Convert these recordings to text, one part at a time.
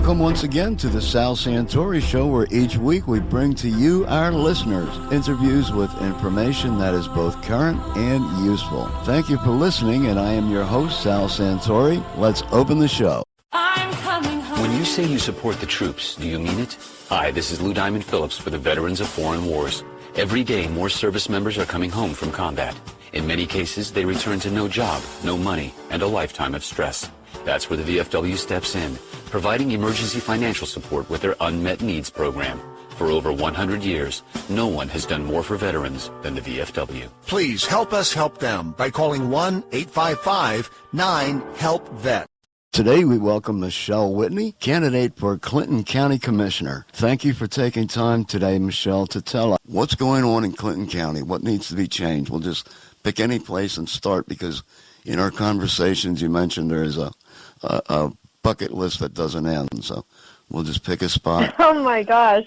Welcome once again to the Sal Santori Show, where each week we bring to you, our listeners, interviews with information that is both current and useful. Thank you for listening, and I am your host, Sal Santori. Let's open the show. I'm coming home. When you say you support the troops, do you mean it? Hi, this is Lou Diamond Phillips for the Veterans of Foreign Wars. Every day, more service members are coming home from combat. In many cases, they return to no job, no money, and a lifetime of stress. That's where the VFW steps in, providing emergency financial support with their Unmet Needs program. For over 100 years, no one has done more for veterans than the VFW. Please help us help them by calling 1-855-9-HELP-VET. Today we welcome Michele Whitney, candidate for Clinton County Commissioner. Thank you for taking time today, Michele, to tell us what's going on in Clinton County, what needs to be changed. We'll just pick any place and start, because in our conversations you mentioned there is a bucket list that doesn't end, so we'll just pick a spot. Oh my gosh,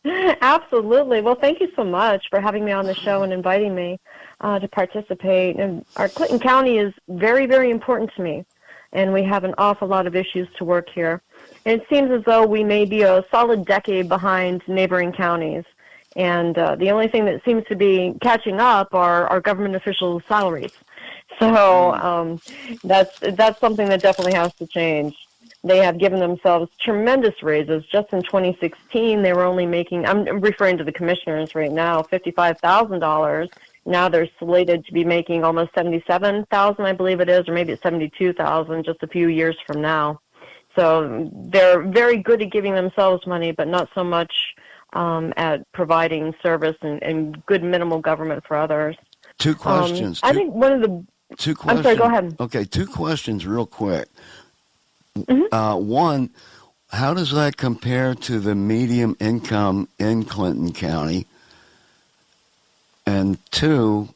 absolutely. Well, thank you so much for having me on the show and inviting me to participate. And our Clinton County is very, very important to me, and we have an awful lot of issues to work here. And it seems as though we may be a solid decade behind neighboring counties, and the only thing that seems to be catching up are our government officials' salaries. So that's something that definitely has to change. They have given themselves tremendous raises. Just in 2016, they were only making, I'm referring to the commissioners right now, $55,000. Now they're slated to be making almost $77,000, I believe it is, or maybe it's $72,000 just a few years from now. So they're very good at giving themselves money, but not so much at providing service and good minimal government for others. Two questions. I think one of the... Two questions. I'm sorry, go ahead. Okay, two questions real quick. Mm-hmm. One, how does that compare to the median income in Clinton County? And two,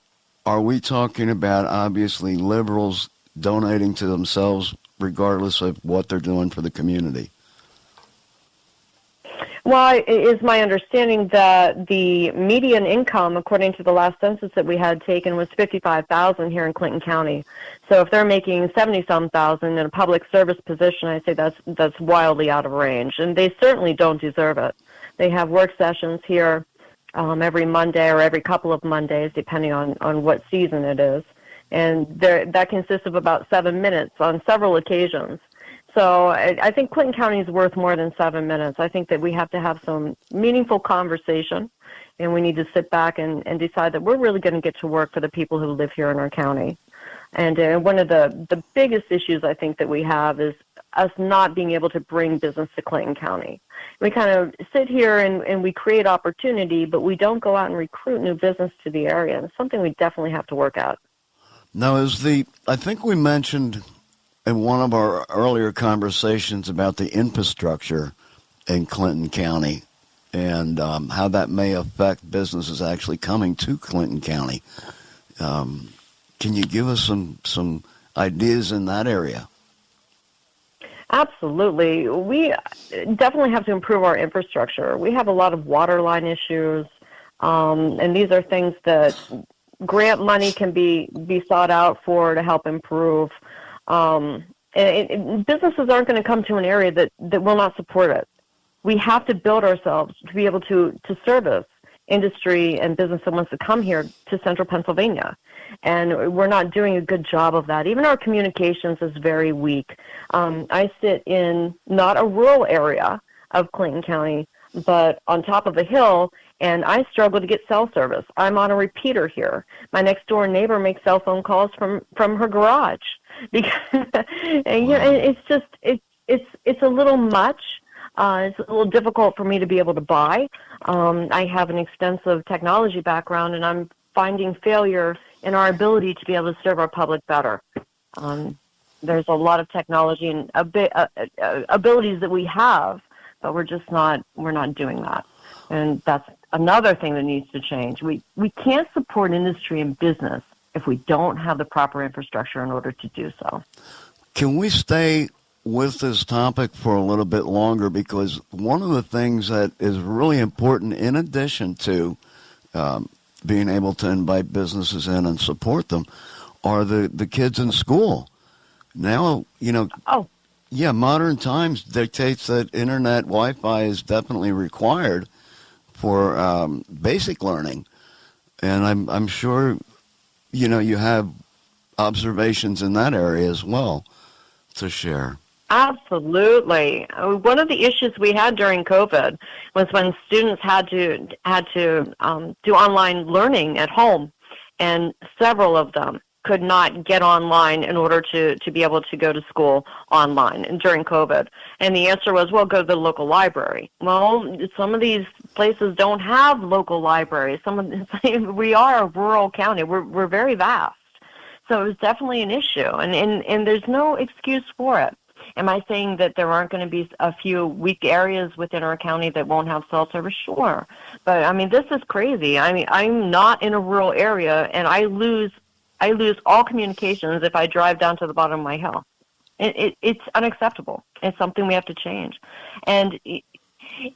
are we talking about obviously liberals donating to themselves regardless of what they're doing for the community? Well, it is my understanding that the median income, according to the last census that we had taken, was $55,000 here in Clinton County. So if they're making $70-some thousand in a public service position, I say that's wildly out of range, and they certainly don't deserve it. They have work sessions here every Monday or every couple of Mondays, depending on what season it is, and that consists of about 7 minutes on several occasions. So I think Clinton County is worth more than 7 minutes. I think that we have to have some meaningful conversation, and we need to sit back and decide that we're really going to get to work for the people who live here in our county. And one of the biggest issues I think that we have is us not being able to bring business to Clinton County. We kind of sit here and we create opportunity, but we don't go out and recruit new business to the area. And it's something we definitely have to work at. Now, I think we mentioned in one of our earlier conversations about the infrastructure in Clinton County and how that may affect businesses actually coming to Clinton County. Can you give us some ideas in that area? Absolutely. We definitely have to improve our infrastructure. We have a lot of water line issues, and these are things that grant money can be sought out for to help improve. Businesses aren't going to come to an area that will not support it. We have to build ourselves to be able to service industry and business that wants to come here to central Pennsylvania. And we're not doing a good job of that. Even our communications is very weak. I sit in not a rural area of Clinton County, but on top of a hill, and I struggle to get cell service. I'm on a repeater here. My next door neighbor makes cell phone calls from her garage. Because and, you know, it's a little much. It's a little difficult for me to be able to buy. I have an extensive technology background, and I'm finding failure in our ability to be able to serve our public better. There's a lot of technology and abilities that we have, but we're not doing that. And that's another thing that needs to change. We can't support industry and business if we don't have the proper infrastructure in order to do so. Can we stay with this topic for a little bit longer? Because one of the things that is really important, in addition to being able to invite businesses in and support them, are the kids in school. Now, you know, Yeah, modern times dictates that internet Wi-Fi is definitely required for basic learning, and I'm sure you have observations in that area as well to share. Absolutely. One of the issues we had during COVID was when students had to do online learning at home, and several of them could not get online in order to be able to go to school online and during COVID. And the answer was, well, go to the local library. Well, some of these places don't have local libraries. We are a rural county. We're very vast. So it was definitely an issue, and there's no excuse for it. Am I saying that there aren't going to be a few weak areas within our county that won't have cell service? Sure. But, I mean, this is crazy. I mean, I'm not in a rural area, and I lose all communications if I drive down to the bottom of my hill. It's unacceptable. It's something we have to change. And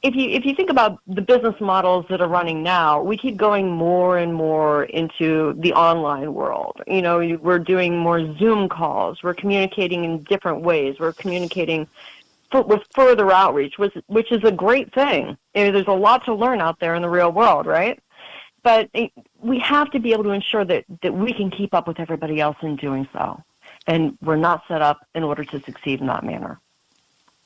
if you think about the business models that are running now, we keep going more and more into the online world. We're doing more Zoom calls. We're communicating in different ways. We're communicating with further outreach, which is a great thing. There's a lot to learn out there in the real world, right? But we have to be able to ensure that we can keep up with everybody else in doing so. And we're not set up in order to succeed in that manner.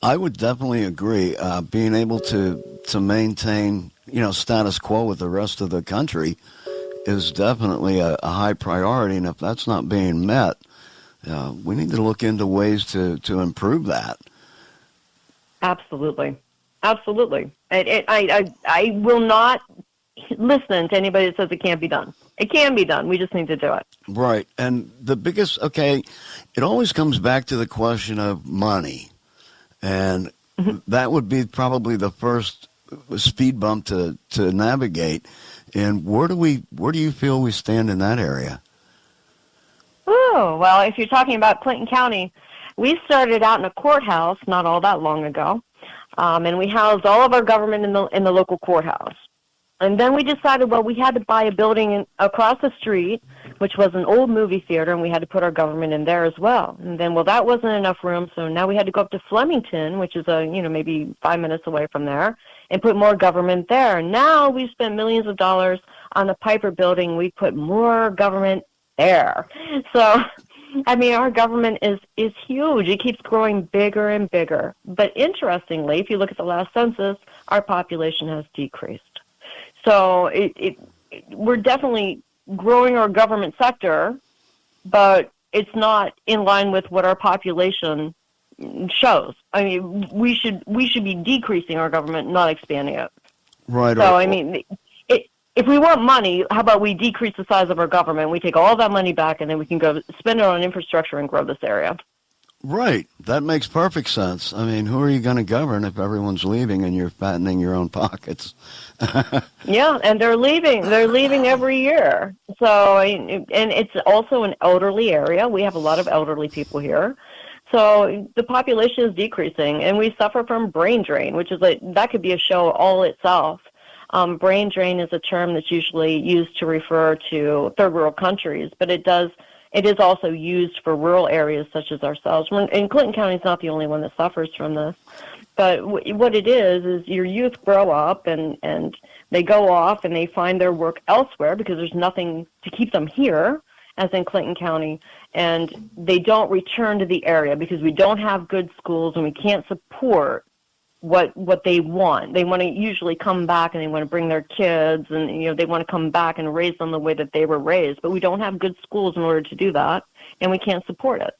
I would definitely agree. Being able to maintain, status quo with the rest of the country is definitely a high priority. And if that's not being met, we need to look into ways to improve that. Absolutely. Absolutely. I will not listen to anybody that says it can't be done. It can be done. We just need to do it. Right. And the biggest, it always comes back to the question of money. And that would be probably the first speed bump to navigate. And where do you feel we stand in that area? Oh, well, if you're talking about Clinton County, we started out in a courthouse not all that long ago, and we housed all of our government in the local courthouse. And then we decided, well, we had to buy a building across the street, which was an old movie theater, and we had to put our government in there as well. And then, well, that wasn't enough room, so now we had to go up to Flemington, which is maybe 5 minutes away from there, and put more government there. Now we've spent millions of dollars on the Piper building. We put more government there. So, I mean, our government is huge. It keeps growing bigger and bigger. But interestingly, if you look at the last census, our population has decreased. So we're definitely growing our government sector, but it's not in line with what our population shows. I mean, we should be decreasing our government, not expanding it. Right. So, I mean, if we want money, how about we decrease the size of our government? We take all that money back, and then we can go spend it on infrastructure and grow this area. Right. That makes perfect sense. I mean, who are you going to govern if everyone's leaving and you're fattening your own pockets? Yeah, and they're leaving. They're leaving every year. So, and it's also an elderly area. We have a lot of elderly people here. So the population is decreasing, and we suffer from brain drain, which is that could be a show all itself. Brain drain is a term that's usually used to refer to third world countries, but it is also used for rural areas such as ourselves. And Clinton County is not the only one that suffers from this. But what it is your youth grow up and they go off and they find their work elsewhere because there's nothing to keep them here, as in Clinton County, and they don't return to the area because we don't have good schools and we can't support what they want. They want to usually come back and they want to bring their kids and they want to come back and raise them the way that they were raised, but we don't have good schools in order to do that, and we can't support it.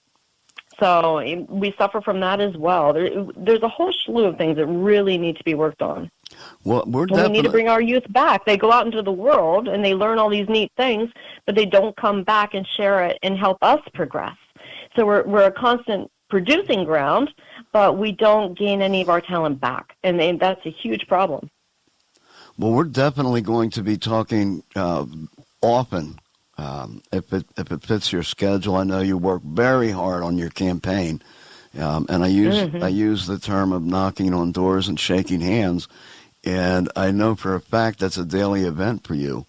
So we suffer from that as well. There's a whole slew of things that really need to be worked on. Well, we need to bring our youth back. They go out into the world and they learn all these neat things, but they don't come back and share it and help us progress. So we're a constant producing ground, but we don't gain any of our talent back, and that's a huge problem. Well, we're definitely going to be talking often if it fits your schedule. I know you work very hard on your campaign, and I use the term of knocking on doors and shaking hands, and I know for a fact that's a daily event for you.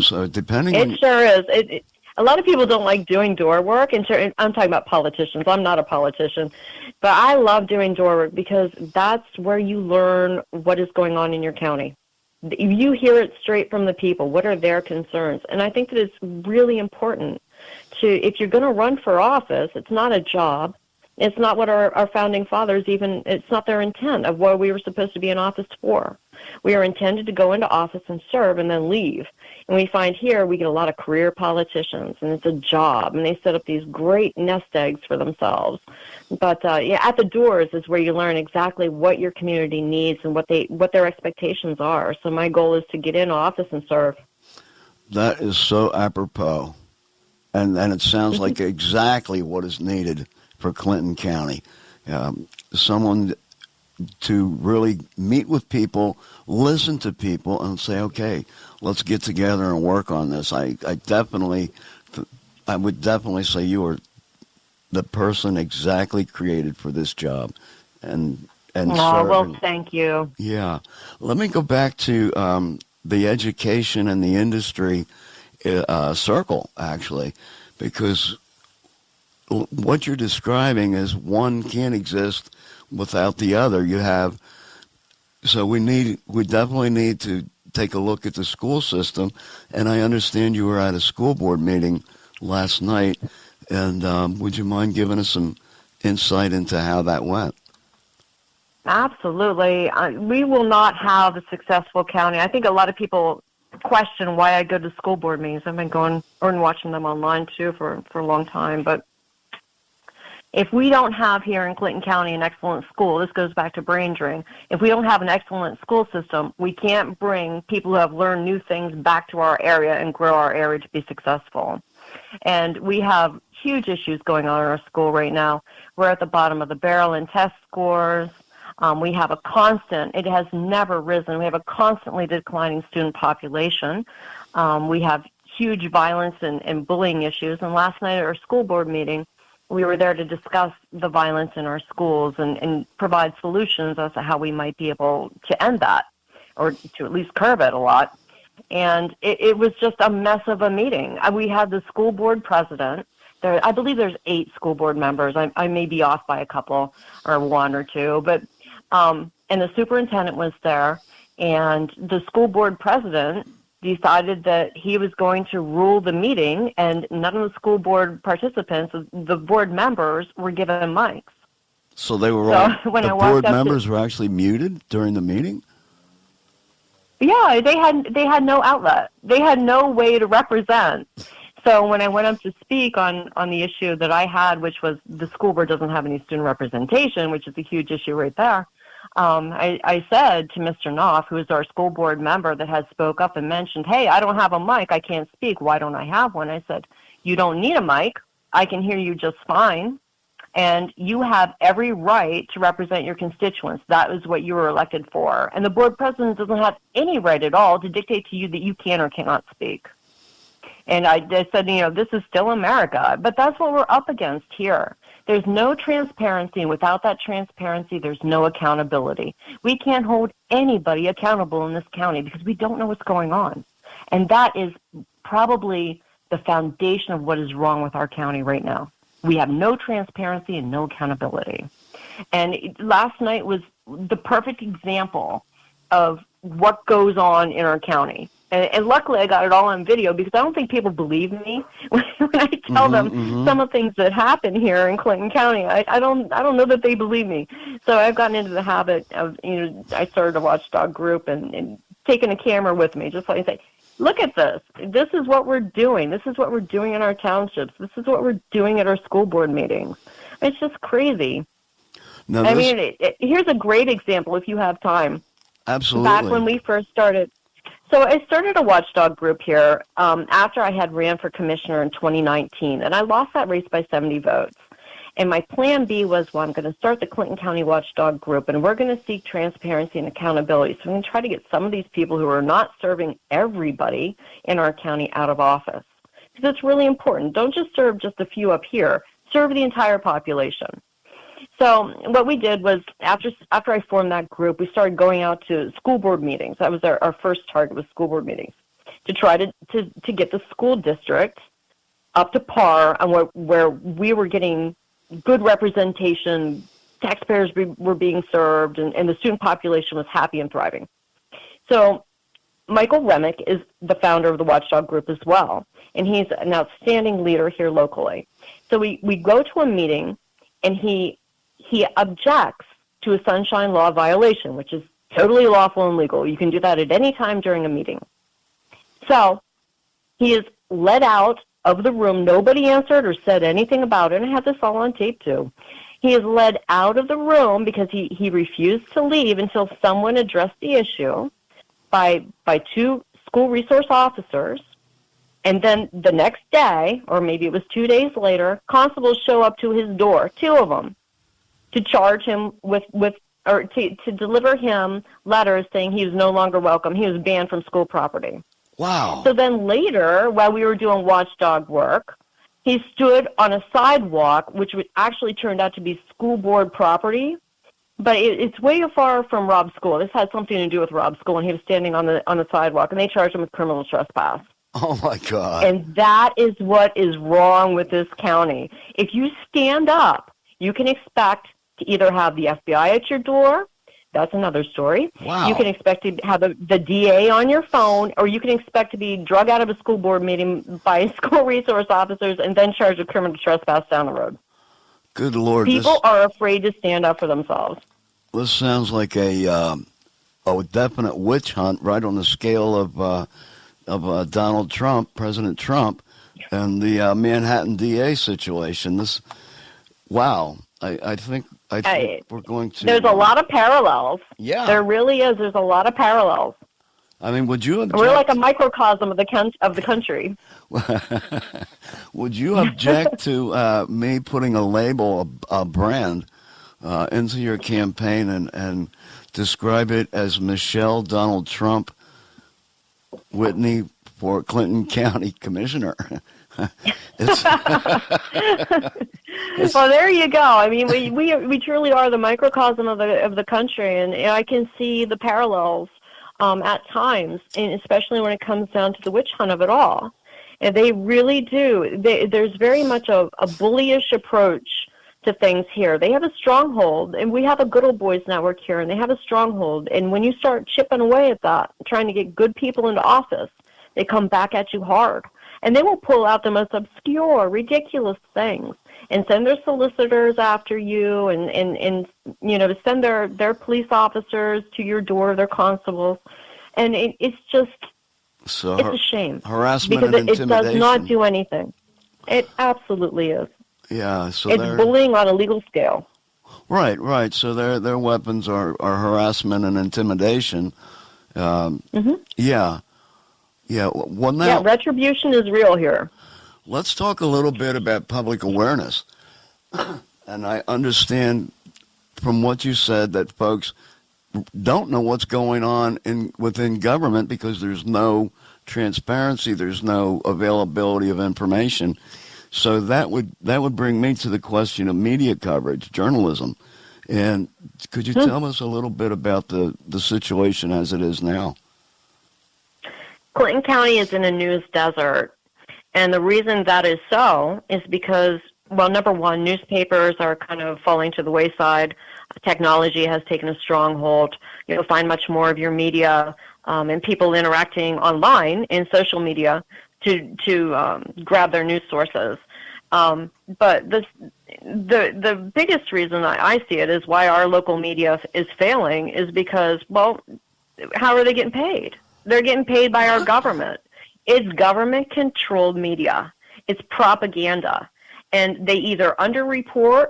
So depending, it sure is. A lot of people don't like doing door work, and I'm talking about politicians. I'm not a politician, but I love doing door work because that's where you learn what is going on in your county. You hear it straight from the people. What are their concerns? And I think that it's really important if you're going to run for office, it's not a job. It's not what our founding fathers it's not their intent of what we were supposed to be in office for. We are intended to go into office and serve and then leave. And we find here we get a lot of career politicians, and it's a job, and they set up these great nest eggs for themselves. But at the doors is where you learn exactly what your community needs and what their expectations are. So my goal is to get in office and serve. That is so apropos, and it sounds like exactly what is needed for Clinton County. Someone to really meet with people, listen to people, and say, okay, let's get together and work on this. I would definitely say you are the person exactly created for this job. And well, thank you. Yeah. Let me go back to the education and the industry circle, actually, because what you're describing is one can't exist without the other. So we definitely need to take a look at the school system. And I understand you were at a school board meeting last night, and would you mind giving us some insight into how that went? Absolutely. We will not have a successful county. I think a lot of people question why I go to school board meetings. I've been going and watching them online too for a long time, but if we don't have here in Clinton County an excellent school, this goes back to brain drain. If we don't have an excellent school system, we can't bring people who have learned new things back to our area and grow our area to be successful. And we have huge issues going on in our school right now. We're at the bottom of the barrel in test scores. We have it has never risen. We have a constantly declining student population. We have huge violence and bullying issues. And last night at our school board meeting, we were there to discuss the violence in our schools and provide solutions as to how we might be able to end that or to at least curb it a lot. And it was just a mess of a meeting. We had the school board president. I believe there's 8 school board members. I may be off by a couple or 1 or 2, but and the superintendent was there, and the school board president decided that he was going to rule the meeting, and none of the school board participants, the board members, were given mics. So the board members were actually muted during the meeting? Yeah, they had no outlet. They had no way to represent. So when I went up to speak on the issue that I had, which was the school board doesn't have any student representation, which is a huge issue right there, I said to Mr. Knopf, who is our school board member that has spoke up and mentioned, hey, I don't have a mic, I can't speak, why don't I have one? I said, you don't need a mic, I can hear you just fine, and you have every right to represent your constituents. That is what you were elected for. And the board president doesn't have any right at all to dictate to you that you can or cannot speak. And I said, this is still America, but that's what we're up against here. There's no transparency, and without that transparency, there's no accountability. We can't hold anybody accountable in this county because we don't know what's going on. And that is probably the foundation of what is wrong with our county right now. We have no transparency and no accountability. And last night was the perfect example of what goes on in our county. And luckily I got it all on video because I don't think people believe me when I tell them some of the things that happen here in Clinton County. I don't know that they believe me. So I've gotten into the habit of, I started a watchdog group and taking a camera with me, just like I say, look at this. This is what we're doing. This is what we're doing in our townships. This is what we're doing at our school board meetings. It's just crazy. Now, here's a great example if you have time. Absolutely. Back when we first started. So I started a watchdog group here after I had ran for commissioner in 2019, and I lost that race by 70 votes. And my plan B was, I'm going to start the Clinton County Watchdog Group, and we're going to seek transparency and accountability. So we're going to try to get some of these people who are not serving everybody in our county out of office. Because it's really important. Don't just serve just a few up here. Serve the entire population. So what we did was, after I formed that group, we started going out to school board meetings. That was our first target, was school board meetings, to try to get the school district up to par on where we were getting good representation, taxpayers were being served, and the student population was happy and thriving. So Michael Remick is the founder of the Watchdog Group as well, and he's an outstanding leader here locally. So we go to a meeting, and he objects to a sunshine law violation, which is totally lawful and legal. You can do that at any time during a meeting. So he is led out of the room. Nobody answered or said anything about it, and I have this all on tape too. He is led out of the room because he refused to leave until someone addressed the issue by two school resource officers. And then the next day, or maybe it was 2 days later, constables show up to his door, two of them, to charge him or to deliver him letters saying he was no longer welcome. He was banned from school property. Wow. So then later, while we were doing watchdog work, he stood on a sidewalk, which actually turned out to be school board property. But it's way far from Rob's school. This had something to do with Rob's school, and he was standing on the sidewalk, and they charged him with criminal trespass. Oh, my God. And that is what is wrong with this county. If you stand up, you can expect to either have the FBI at your door. That's another story. Wow. You can expect to have the DA on your phone, or you can expect to be drug out of a school board meeting by school resource officers and then charged with criminal trespass down the road. Good Lord. People are afraid to stand up for themselves. This sounds like a definite witch hunt right on the scale of Donald Trump, President Trump, and the Manhattan DA situation. Wow. I think we're going to. There's a lot of parallels. Yeah. There really is. There's a lot of parallels. I mean, would you object? We're like a microcosm of the country. Would you object to me putting a label, a brand, into your campaign and describe it as Michele Donald Trump Whitney for Clinton County Commissioner? Well, there you go. I mean, we truly are the microcosm of the country, and I can see the parallels at times, and especially when it comes down to the witch hunt of it all. And they really do. There's very much a bullyish approach to things here. They have a stronghold, and we have a good old boys network here, and they have a stronghold. And when you start chipping away at that, trying to get good people into office, they come back at you hard. And they will pull out the most obscure, ridiculous things and send their solicitors after you and send their police officers to your door, their constables. And it's a shame. Harassment because and it intimidation. does not do anything. It absolutely is. Yeah, so it's bullying on a legal scale. Right. So their weapons are harassment and intimidation. Yeah. Well, now, retribution is real here. Let's talk a little bit about public awareness. And I understand from what you said that folks don't know what's going on within government because there's no transparency, there's no availability of information. So that would bring me to the question of media coverage, journalism. And could you tell us a little bit about the situation as it is now? Clinton County is in a news desert, and the reason that is so is because, well, number one, newspapers are kind of falling to the wayside. Technology has taken a stronghold. You'll find much more of your media and people interacting online in social media to grab their news sources. But the biggest reason I see it is why our local media is failing is because, well, how are they getting paid? They're getting paid by our government. It's government-controlled media. It's propaganda. And they either underreport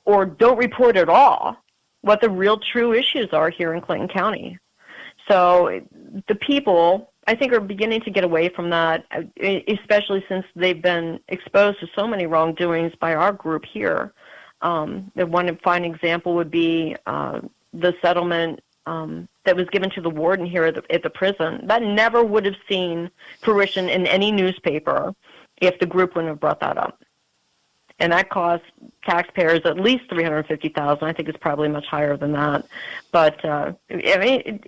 or don't report at all what the real true issues are here in Clinton County. So the people, I think, are beginning to get away from that, especially since they've been exposed to so many wrongdoings by our group here. The one fine example would be the settlement that was given to the warden here at the prison. That never would have seen fruition in any newspaper if the group wouldn't have brought that up. And that cost taxpayers at least $350,000. I think it's probably much higher than that. But I mean,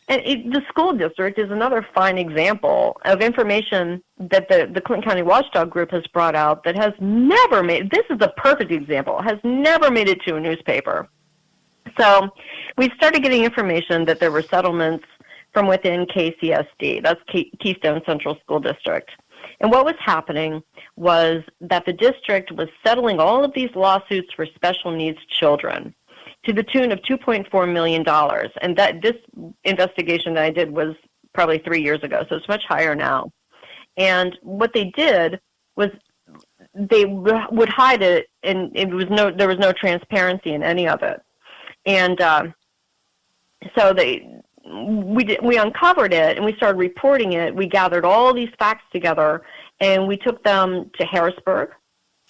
And the school district is another fine example of information that the Clinton County Watchdog Group has brought out that has never made, this is a perfect example, has never made it to a newspaper. So we started getting information that there were settlements from within KCSD, that's Keystone Central School District. And what was happening was that the district was settling all of these lawsuits for special needs children to the tune of $2.4 million. And that this investigation that I did was probably 3 years ago, so it's much higher now. And what they did was they would hide it, and there was no transparency in any of it. And so we uncovered it, and we started reporting it. We gathered all these facts together, and we took them to Harrisburg.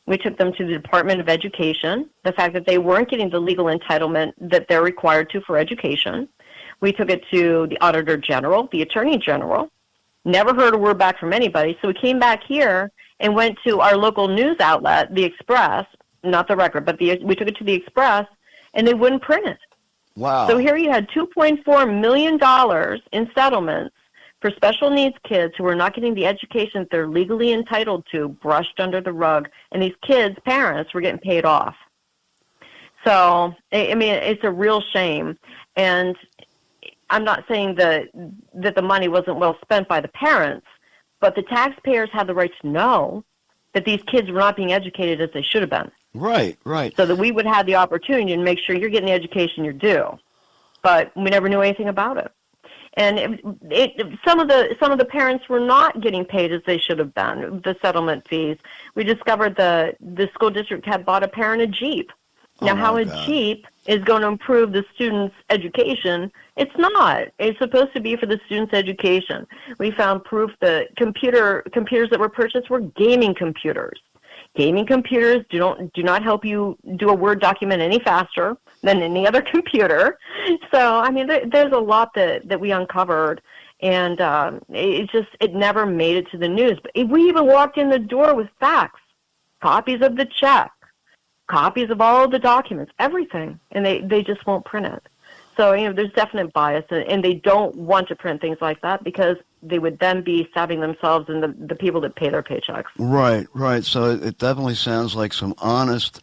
We took them to the Department of Education, the fact that they weren't getting the legal entitlement that they're required to for education. We took it to the Auditor General, the Attorney General. Never heard a word back from anybody. So we came back here and went to our local news outlet, the Express, not the Record, but we took it to the Express, and they wouldn't print it. Wow. So here you had $2.4 million in settlements for special needs kids who were not getting the education they're legally entitled to, brushed under the rug, and these kids' parents were getting paid off. So, I mean, it's a real shame. And I'm not saying that the money wasn't well spent by the parents, but the taxpayers had the right to know that these kids were not being educated as they should have been. Right, right. So that we would have the opportunity to make sure you're getting the education you're due. But we never knew anything about it. And some of the parents were not getting paid as they should have been, the settlement fees. We discovered the school district had bought a parent a Jeep. Now, how a Jeep is going to improve the student's education, it's not. It's supposed to be for the student's education. We found proof that computers that were purchased were gaming computers. Gaming computers do not help you do a Word document any faster than any other computer. So, I mean, there's a lot that we uncovered, and it never made it to the news. But we even walked in the door with facts, copies of the check, copies of all of the documents, everything, and they just won't print it. So, you know, there's definite bias, and they don't want to print things like that because they would then be stabbing themselves and the people that pay their paychecks. Right, right. So it definitely sounds like some honest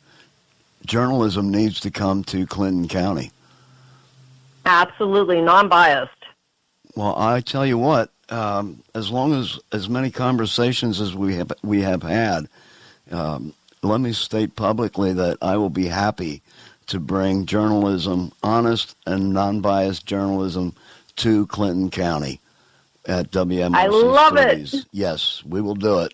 journalism needs to come to Clinton County. Absolutely, non-biased. Well, I tell you what, as long as many conversations as we have had, let me state publicly that I will be happy to bring journalism, honest and non-biased journalism, to Clinton County at WMLC I love Studios. it. Yes, we will do it.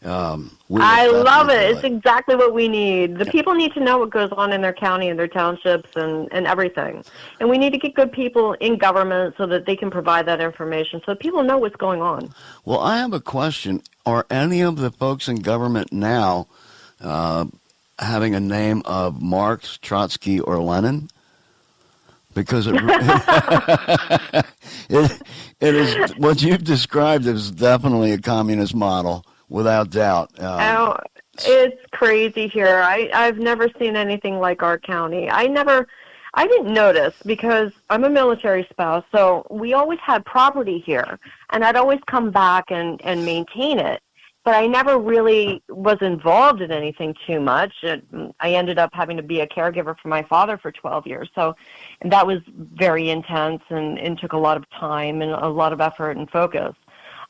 I love it. It's exactly what we need. The people need to know what goes on in their county and their townships and everything. And we need to get good people in government so that they can provide that information so people know what's going on. Well, I have a question. Are any of the folks in government now having a name of Marx, Trotsky, or Lenin? Because it is what you've described is definitely a communist model, without doubt. It's crazy here. I've never seen anything like our county. I didn't notice because I'm a military spouse, so we always had property here, and I'd always come back and maintain it. But I never really was involved in anything too much. I ended up having to be a caregiver for my father for 12 years. And that was very intense and took a lot of time and a lot of effort and focus.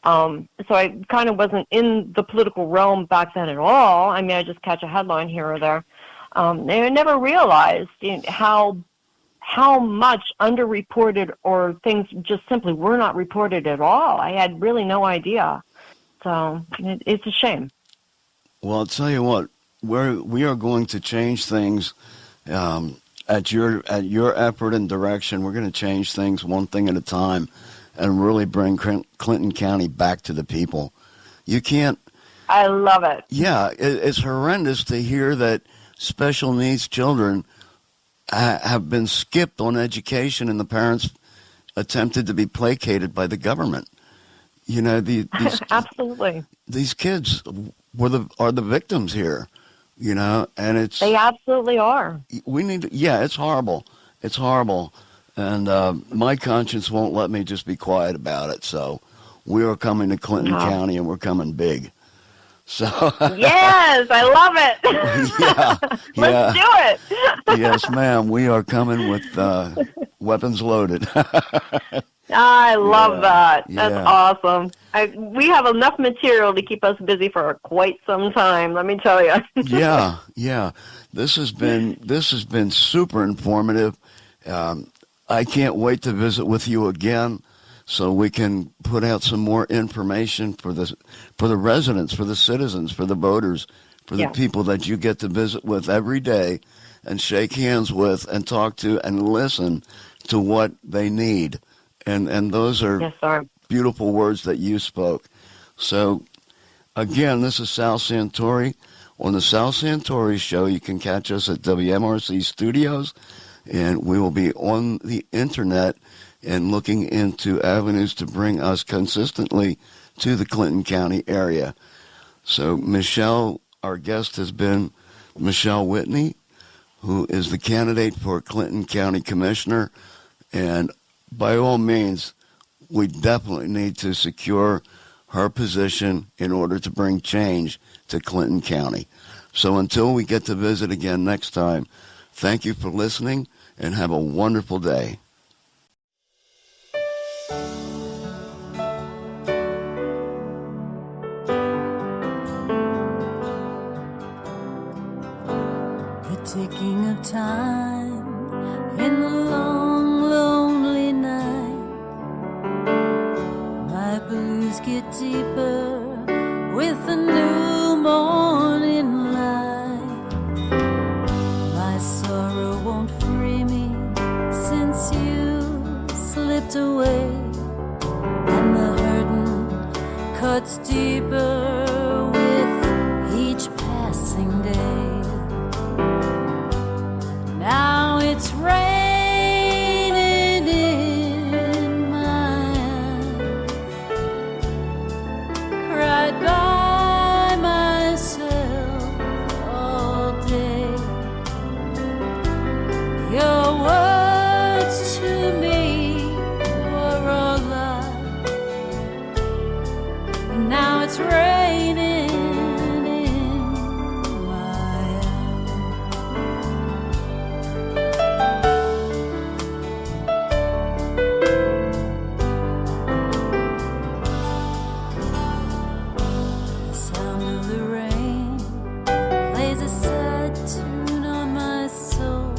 So I kind of wasn't in the political realm back then at all. I mean, I just catch a headline here or there. And I never realized how much underreported or things just simply were not reported at all. I had really no idea. So it's a shame. Well, I'll tell you what, we are going to change things at your effort and direction. We're going to change things one thing at a time and really bring Clinton County back to the people. You can't. I love it. Yeah, it's horrendous to hear that special needs children have been skipped on education and the parents attempted to be placated by the government. You know, these absolutely. These kids are the victims here, you know, and they absolutely are. We need to, yeah, it's horrible. It's horrible. And my conscience won't let me just be quiet about it. So we are coming to Clinton County, and we're coming big. So Yes, I love it. yeah, Let's do it. yes, ma'am. We are coming with weapons loaded. I love that. That's yeah. awesome. We have enough material to keep us busy for quite some time, let me tell you. yeah. This has been super informative. I can't wait to visit with you again, so we can put out some more information for the residents, for the citizens, for the voters, for the people that you get to visit with every day, and shake hands with, and talk to, and listen to what they need. And those are beautiful words that you spoke. So, again, this is Sal Santori. On the Sal Santori Show, you can catch us at WMRC Studios, and we will be on the internet and looking into avenues to bring us consistently to the Clinton County area. So, Michele, our guest has been Michele Whitney, who is the candidate for Clinton County Commissioner, and by all means, we definitely need to secure her position in order to bring change to Clinton County. So until we get to visit again next time, thank you for listening and have a wonderful day. The ticking of time in the long, lonely night. My blues get deeper with the new morning light. My sorrow won't free me since you slipped away, and the hurting cuts deeper with each passing day. Now it's raining in my eyes, cried by myself all day. Your words to me were a lie, and now it's raining in my eyes. The sound of the rain plays a sad tune on my soul.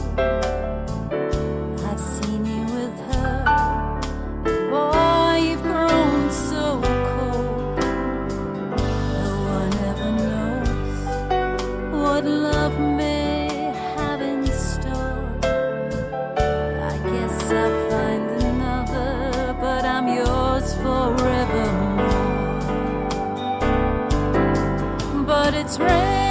I've seen you with her, boy, you've grown so cold. No one ever knows what love may have in store. I guess I'll find another, but I'm yours forevermore. But it's raining